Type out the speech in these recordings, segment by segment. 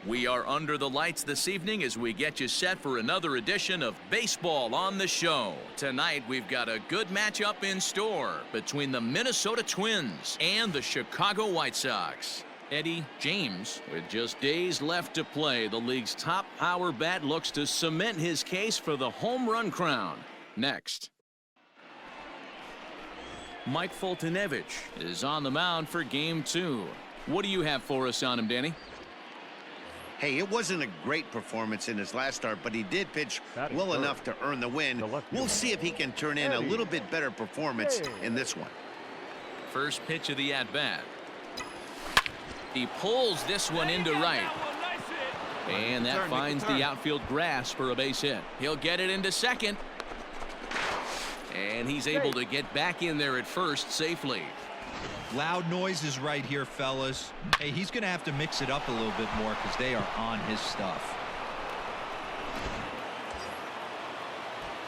We are under the lights this evening as we get you set for another edition of Baseball on the Show. Tonight, we've got a good matchup in store between the Minnesota Twins and the Chicago White Sox. Eddie James, with just days left to play, the league's top power bat looks to cement his case for the home run crown. Next. Mike Foltynewicz is on the mound for Game 2. What do you have for us on him, Danny? Hey, it wasn't a great performance in his last start, but he did pitch well enough to earn the win. We'll see if he can turn in a little bit better performance in this one. First pitch of the at-bat. He pulls this one into right. And that finds the outfield grass for a base hit. He'll get it into second. And he's able to get back in there at first safely. Loud noises right here, fellas. Hey, he's going to have to mix it up a little bit more because they are on his stuff.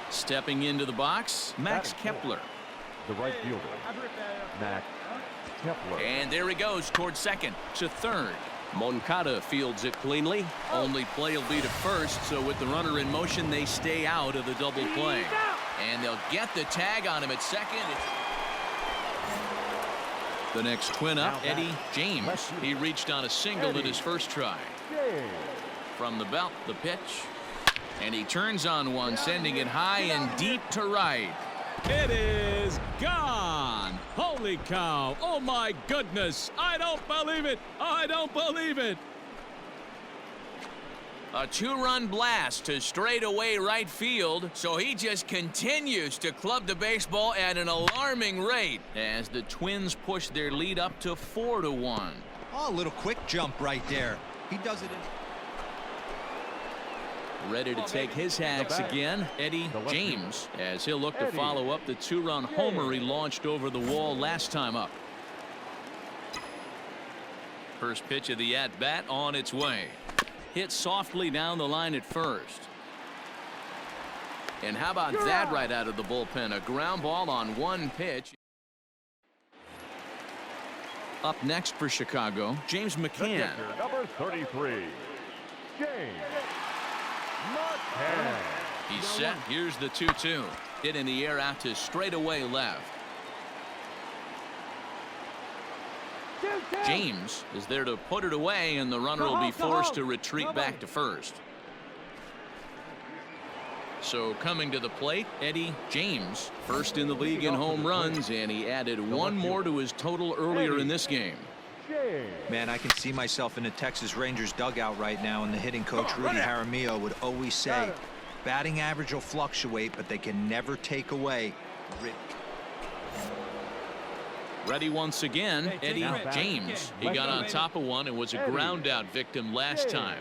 Stepping into the box, Max Kepler. The right fielder, Max Kepler. And there he goes towards second to third. Moncada fields it cleanly. Only play will be to first, so with the runner in motion, they stay out of the double play. And they'll get the tag on him at second. The next Twin up, Eddie James. He reached on a single in his first try. From the belt, the pitch. And he turns on one, sending it high and deep to right. It is gone. Holy cow. Oh, my goodness. I don't believe it. I don't believe it. A two-run blast to straightaway right field, so he just continues to club the baseball at an alarming rate as the Twins push their lead up to 4-1. Oh, a little quick jump right there. He does it in. Ready to take his hacks again, Eddie James, as he'll look to follow up the two-run homer he launched over the wall last time up. First pitch of the at-bat on its way. Hit softly down the line at first. And how about that right out of the bullpen? A ground ball on one pitch. Up next for Chicago, James McCann. Number 33, James McCann. He's set. Here's the 2-2. Hit in the air out to straightaway left. James is there to put it away, and the runner will be forced to retreat back to first. So coming to the plate, Eddie James, first in the league in home runs, and he added one more to his total earlier in this game. Man, I can see myself in the Texas Rangers dugout right now, and the hitting coach Rudy Jaramillo would always say, batting average will fluctuate, but they can never take away. Ready once again, Eddie James. He got on top of one and was a ground out victim last time.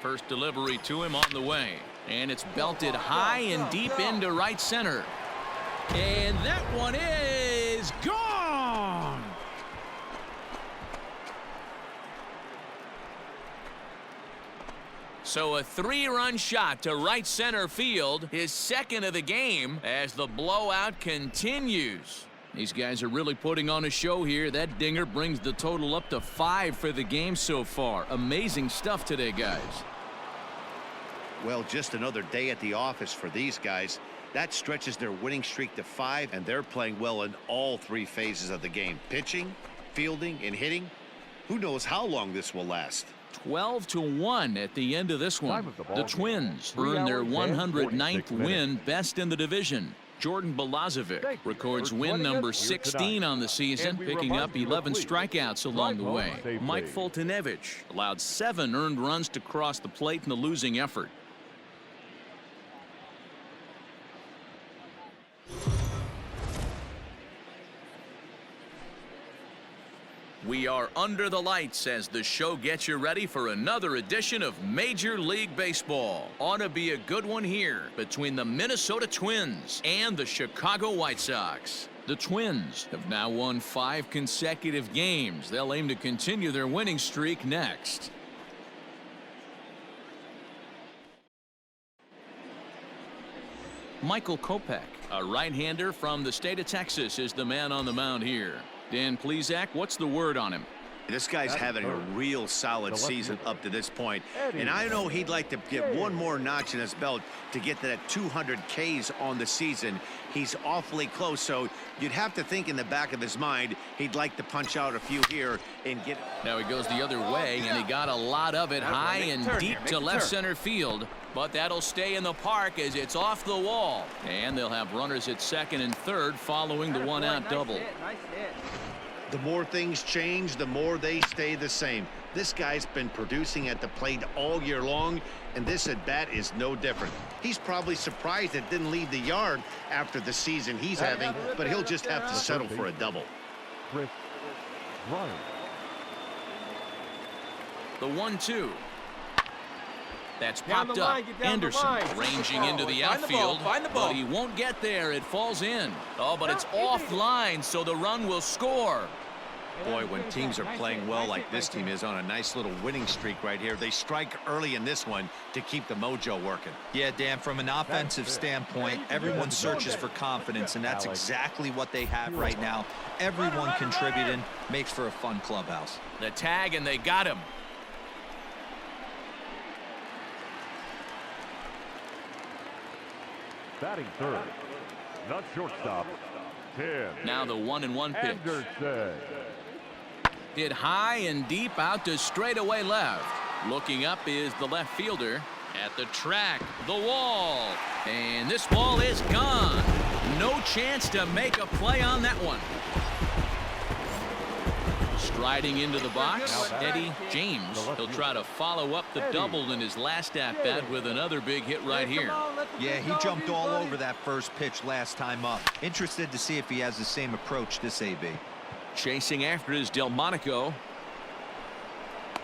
First delivery to him on the way. And it's belted high and deep into right center. And that one is gone. So a three-run shot to right center field, his second of the game, as the blowout continues. These guys are really putting on a show here. That dinger brings the total up to 5 for the game so far. Amazing stuff today, guys. Well, just another day at the office for these guys. That stretches their winning streak to 5, and they're playing well in all 3 phases of the game. Pitching, fielding, and hitting. Who knows how long this will last? 12-1 at the end of this one. The Twins earn their 109th win, best in the division. Jordan Balazovic records win number 16 on the season, picking up 11 strikeouts along the way. Mike Foltynewicz allowed 7 earned runs to cross the plate in the losing effort. We are under the lights as the show gets you ready for another edition of Major League Baseball. Ought to be a good one here between the Minnesota Twins and the Chicago White Sox. The Twins have now won 5 consecutive games. They'll aim to continue their winning streak next. Michael Kopech, a right-hander from the state of Texas, is the man on the mound here. Dan Plesac, what's the word on him? This guy's having a real solid season up to this point. And I know he'd like to get one more notch in his belt to get to that 200 Ks on the season. He's awfully close, so you'd have to think in the back of his mind he'd like to punch out a few here and get... Now he goes the other way, and he got a lot of it high and deep to left center field. But that'll stay in the park as it's off the wall. And they'll have runners at second and third following the one-out double. The more things change, the more they stay the same. This guy's been producing at the plate all year long, and this at-bat is no different. He's probably surprised it didn't leave the yard after the season he's having, but he'll just have to settle for a double. Chris Bryant. The 1-2. That's popped up. Anderson ranging into the outfield, but he won't get there. It falls in. Oh, but it's offline, so the run will score. Boy, when teams are playing well like this team is on a nice little winning streak right here, they strike early in this one to keep the mojo working. Yeah, Dan, from an offensive standpoint, everyone searches for confidence, and that's exactly what they have right now. Everyone contributing makes for a fun clubhouse. The tag, and they got him. Batting third, not shortstop, Tim. Now the 1-1 pitch. Anderson. Hit high and deep out to straightaway left. Looking up is the left fielder at the track, the wall. And this ball is gone. No chance to make a play on that one. Striding into the box, Eddie James. He'll try to follow up the double in his last at-bat with another big hit right here. Yeah, he jumped all over that first pitch last time up. Interested to see if he has the same approach this AB. Chasing after is Delmonico.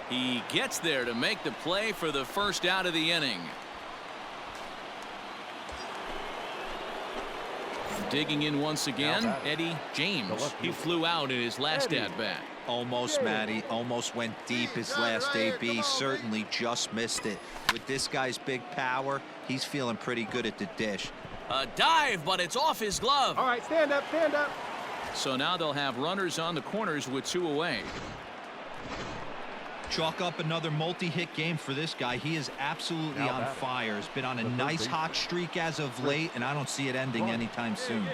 He gets there to make the play for the first out of the inning. Digging in once again, Eddie James. He flew out in his last at-bat. Almost, Matty. Almost went deep his last AB. Certainly just missed it. With this guy's big power, he's feeling pretty good at the dish. A dive, but it's off his glove. All right, stand up, stand up. So now they'll have runners on the corners with 2 away. Chalk up another multi-hit game for this guy. He is absolutely on fire. He's been on a nice hot streak as of late, and I don't see it ending anytime soon.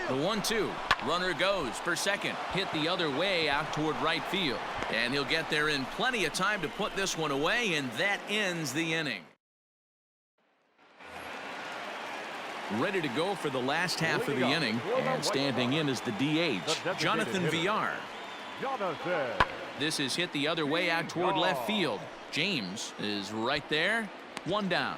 The 1-2. Runner goes for second. Hit the other way out toward right field. And he'll get there in plenty of time to put this one away, and that ends the inning. Ready to go for the last half of the inning, and standing in is the DH, Jonathan Villar. This is hit the other way out toward left field. James is right there. 1 down.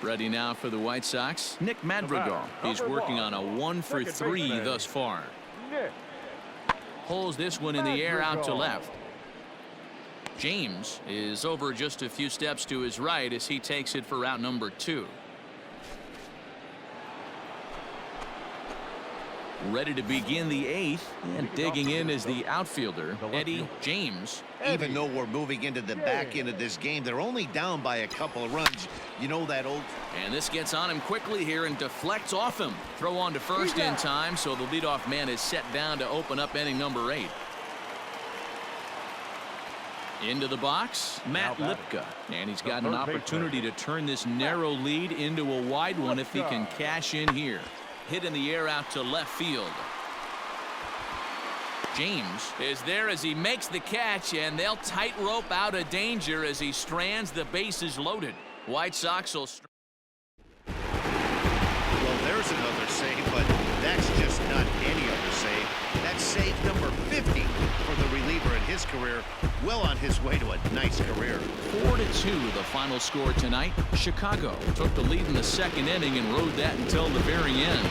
Ready now for the White Sox, Nick Madrigal. He's working on a 1-for-3 thus far. Pulls this one in the air out to left. James is over just a few steps to his right as he takes it for route number 2. Ready to begin the 8th, and digging in is the outfielder, Eddie James. Even though we're moving into the back end of this game, they're only down by a couple of runs. You know that old... And this gets on him quickly here and deflects off him. Throw on to first in time, so the leadoff man is set down to open up inning number 8. Into the box, Matt Lipka. And he's got an opportunity to turn this narrow lead into a wide one if he can cash in here. Hit in the air out to left field. James is there as he makes the catch, and they'll tightrope out of danger as he strands the bases loaded. White Sox will... Well, there's another save, but that's just not any other save. That's save number 50 for the reliever in his career. Well on his way to a nice career. 4-2 the final score tonight. Chicago took the lead in the second inning and rode that until the very end.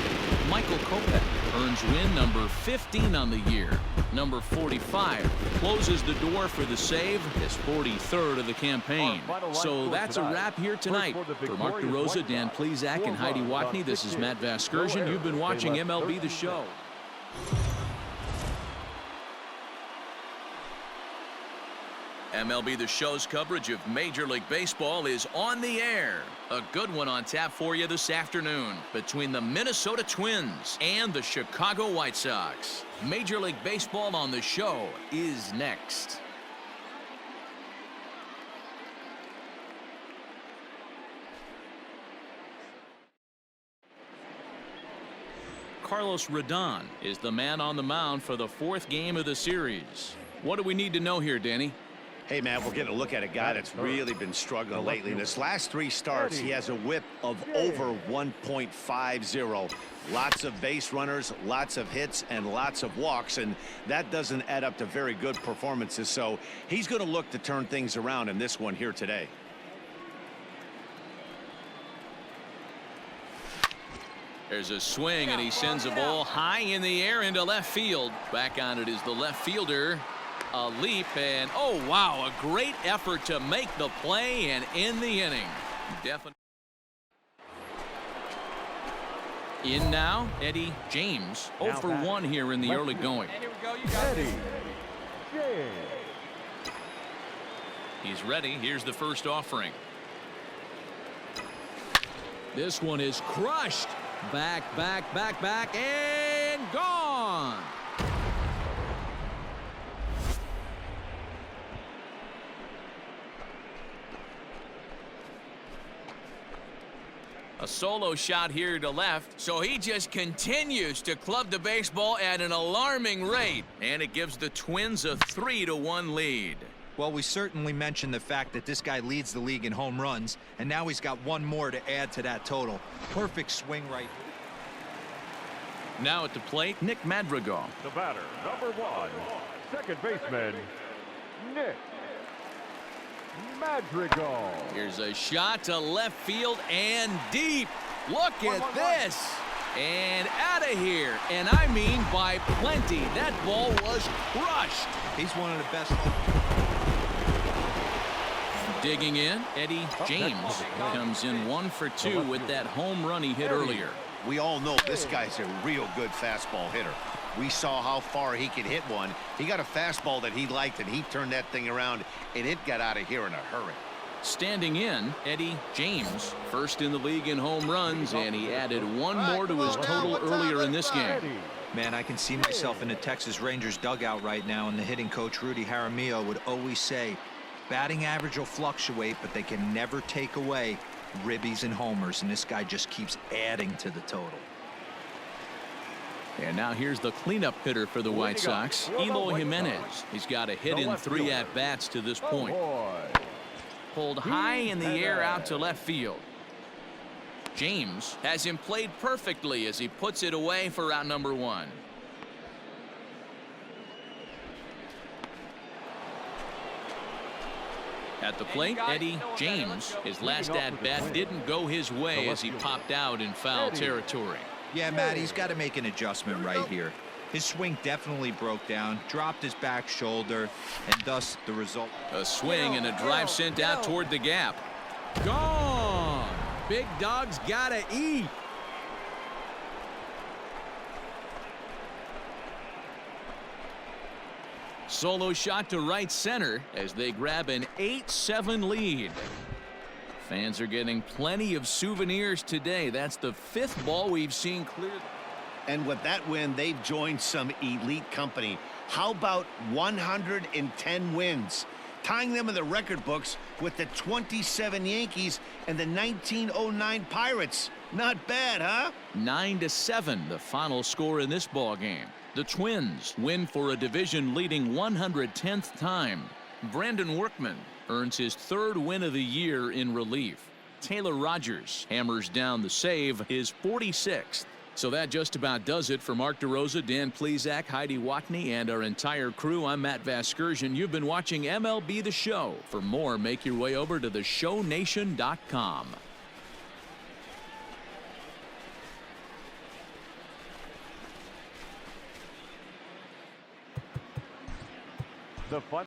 Michael Kopech earns win number 15 on the year. Number 45 closes the door for the save, his 43rd of the campaign. So that's a wrap here tonight. For Mark DeRosa, Dan Plesac, and Heidi Watney, this is Matt Vasgersian. You've been watching MLB The Show. MLB The Show's coverage of Major League Baseball is on the air. A good one on tap for you this afternoon between the Minnesota Twins and the Chicago White Sox. Major League Baseball on The Show is next. Carlos Rodon is the man on the mound for the 4th game of the series. What do we need to know here, Danny? Hey, man, we're getting a look at a guy that's really been struggling lately. In his last 3 starts, he has a whip of over 1.50. Lots of base runners, lots of hits, and lots of walks, and that doesn't add up to very good performances. So he's going to look to turn things around in this one here today. There's a swing, and he sends a ball high in the air into left field. Back on it is the left fielder. A leap, and oh, wow, a great effort to make the play and end the inning. Definitely. In now, Eddie James. 0 for 1 here in the early going. Eddie James. He's ready. Here's the first offering. This one is crushed. Back, and gone. A solo shot here to left, so he just continues to club the baseball at an alarming rate, and it gives the Twins a 3-1 lead. Well, we certainly mentioned the fact that this guy leads the league in home runs, and now he's got one more to add to that total. Perfect swing right. Now at the plate, Nick Madrigal. The batter, number 1, second baseman, Nick Madrigal. Here's a shot to left field and deep. Look at this. And out of here. And I mean by plenty. That ball was crushed. He's one of the best. Digging in, Eddie James comes in 1 for 2 with that home run he hit earlier. We all know this guy's a real good fastball hitter. We saw how far he could hit one. He got a fastball that he liked, and he turned that thing around, and it got out of here in a hurry. Standing in, Eddie James, first in the league in home runs, and he added 1 more to his total earlier in this game. Man, I can see myself in the Texas Rangers dugout right now, and the hitting coach Rudy Jaramillo would always say, batting average will fluctuate, but they can never take away ribbies and homers, and this guy just keeps adding to the total. And now here's the cleanup hitter for the White Sox, Eloy Jimenez. He's got a hit in 3 at-bats to this point. Pulled high in the air out to left field. James has him played perfectly as he puts it away for out number 1. At the plate, Eddie James. His last at-bat didn't go his way as he popped out in foul territory. Yeah, Matt, he's got to make an adjustment right here. His swing definitely broke down, dropped his back shoulder, and thus the result. A swing and a drive sent out toward the gap. Gone. Big dog's gotta eat. Solo shot to right center as they grab an 8-7 lead. Fans are getting plenty of souvenirs today. That's the 5th ball we've seen clear. And with that win, they've joined some elite company. How about 110 wins? Tying them in the record books with the 27 Yankees and the 1909 Pirates. Not bad, huh? 9-7, the final score in this ball game. The Twins win for a division-leading 110th time. Brandon Workman earns his 3rd win of the year in relief. Taylor Rogers hammers down the save, his 46th. So that just about does it for Mark DeRosa, Dan Plesac, Heidi Watney, and our entire crew. I'm Matt Vasgersian. You've been watching MLB The Show. For more, make your way over to theshownation.com. The fun